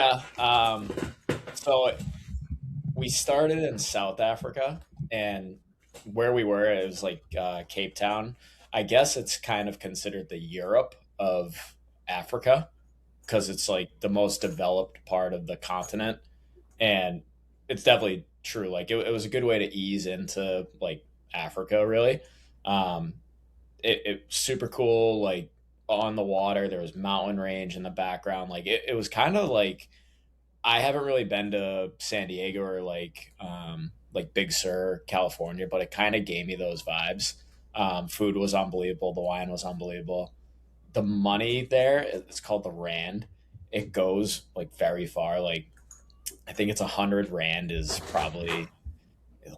Yeah. So we started in South Africa, and where we were, it was like Cape Town. I guess it's kind of considered the Europe of Africa because it's like the most developed part of the continent, and it's definitely true. Like it was a good way to ease into like Africa, really. Um, it super cool. Like on the water, there was mountain range in the background. Like it was kind of like I haven't really been to San Diego or like Big Sur, California, but it kind of gave me those vibes. Food was unbelievable. The wine was unbelievable. The money there, it's called the rand. It goes like very far. Like I think it's 100 rand is probably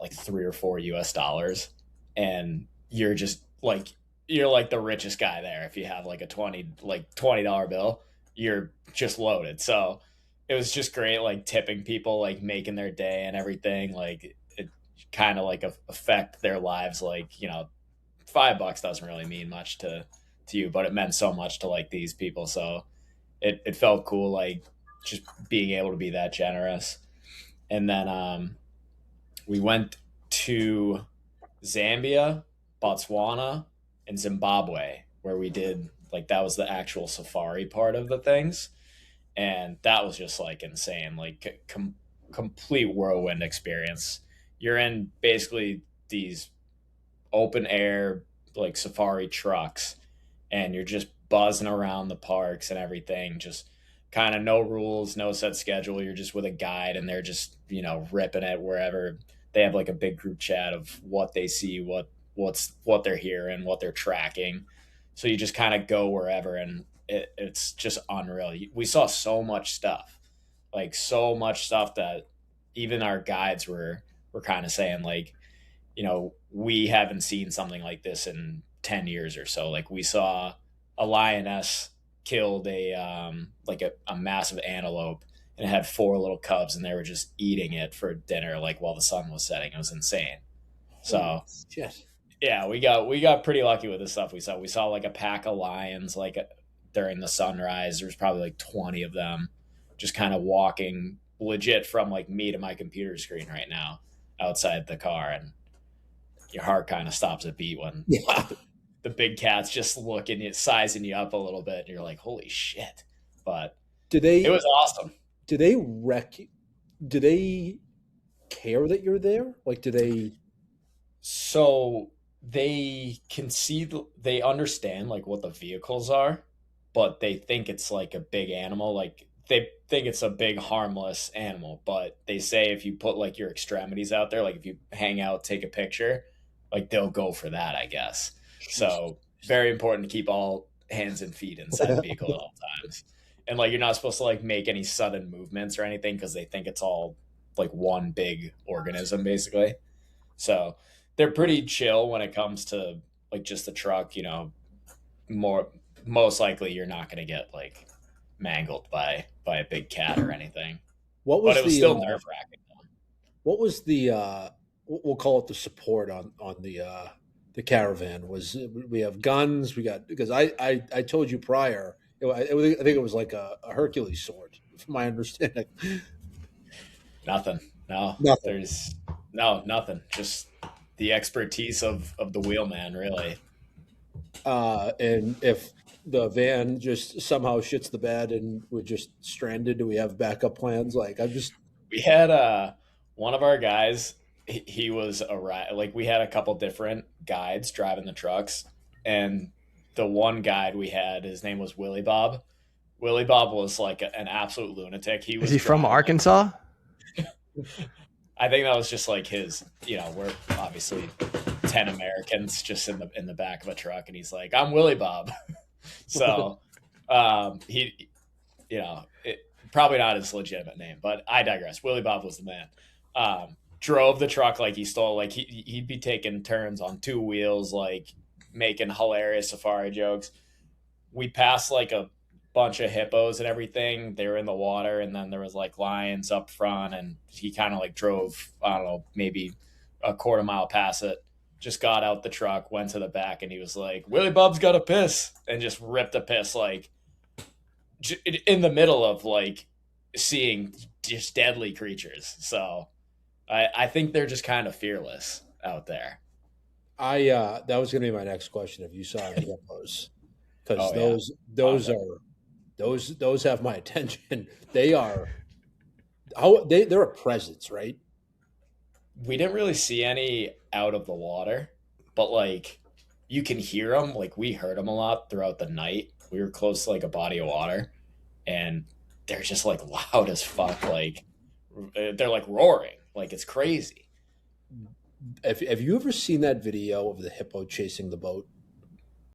like 3 or 4 US dollars, and you're like the richest guy there. If you have like a $20 bill, you're just loaded. So it was just great, like tipping people, like making their day and everything. Like it kind of like affect their lives. Like $5 doesn't really mean much to you, but it meant so much to like these people. So it felt cool, like just being able to be that generous. And then we went to Zambia, Botswana, and Zimbabwe, where we did like that was the actual safari part of the things, and that was just like insane, like complete whirlwind experience. You're in basically these open air like safari trucks, and you're just buzzing around the parks and everything, just kind of no rules, no set schedule. You're just with a guide, and they're just ripping it wherever. They have like a big group chat of what they see, what they're hearing, what they're tracking. So you just kind of go wherever, and it's just unreal. We saw so much stuff, like so much stuff that even our guides were kind of saying like, we haven't seen something like this in 10 years or so. Like we saw a lioness killed a massive antelope, and it had four little cubs, and they were just eating it for dinner like while the sun was setting. It was insane. Holy So shit. yeah, we got pretty lucky with the stuff we saw. We saw like a pack of lions during the sunrise. There was probably like 20 of them just kind of walking legit from like me to my computer screen right now outside the car, and your heart kind of stops a beat when Yeah. the big cat's just looking at sizing you up a little bit, and you're like, holy shit. But Do it they was awesome. do they wreck do they care that you're there? Like do they So they understand like what the vehicles are, but they think it's like a big animal. Like they think it's a big harmless animal, but they say if you put like your extremities out there, like if you hang out, take a picture, like they'll go for that, I guess. Jesus. So very important to keep all hands and feet inside the vehicle at all times. And like you're not supposed to like make any sudden movements or anything because they think it's all like one big organism basically. So they're pretty chill when it comes to like just the truck. More most likely you're not going to get like mangled by a big cat or anything. What But was it was the still nerve wracking. what was the we'll call it the support on the caravan? Was we have guns? We got because I told you prior. I think it was like a Hercules sword, from my understanding. Nothing. No, Nothing. there's no nothing. Just the expertise of the wheelman, really. And if the van just somehow shits the bed and we're just stranded, do we have backup plans? Like I'm just We had one of our guys. He was a like we had a couple different guides driving the trucks, and the one guide we had, his name was Willie Bob. Willie Bob was like an absolute lunatic. He Is was he from driving like Arkansas? I think that was just like his. We're obviously 10 Americans just in the back of a truck, and he's like, "I'm Willie Bob." So he, probably not his legitimate name, but I digress. Willie Bob was the man. Drove the truck like he stole. Like he'd be taking turns on two wheels, like making hilarious safari jokes. We passed like a bunch of hippos and everything. They were in the water, and then there was like lions up front, and he kind of like drove, I don't know, maybe a quarter mile past it. Just got out the truck, went to the back, and he was like, "Willie Bob's got a piss," and just ripped a piss like in the middle of like seeing just deadly creatures. So I think they're just kind of fearless out there. I that was going to be my next question. If you saw any hippos, because Oh yeah, those love are those have my attention. They are how they're a presence, right? we didn't really see any out of the water, but like you can hear them. Like we heard them a lot throughout the night. We were close to like a body of water, and they're just like loud as fuck. Like they're like roaring. Like it's crazy. Have you ever seen that video of the hippo chasing the boat?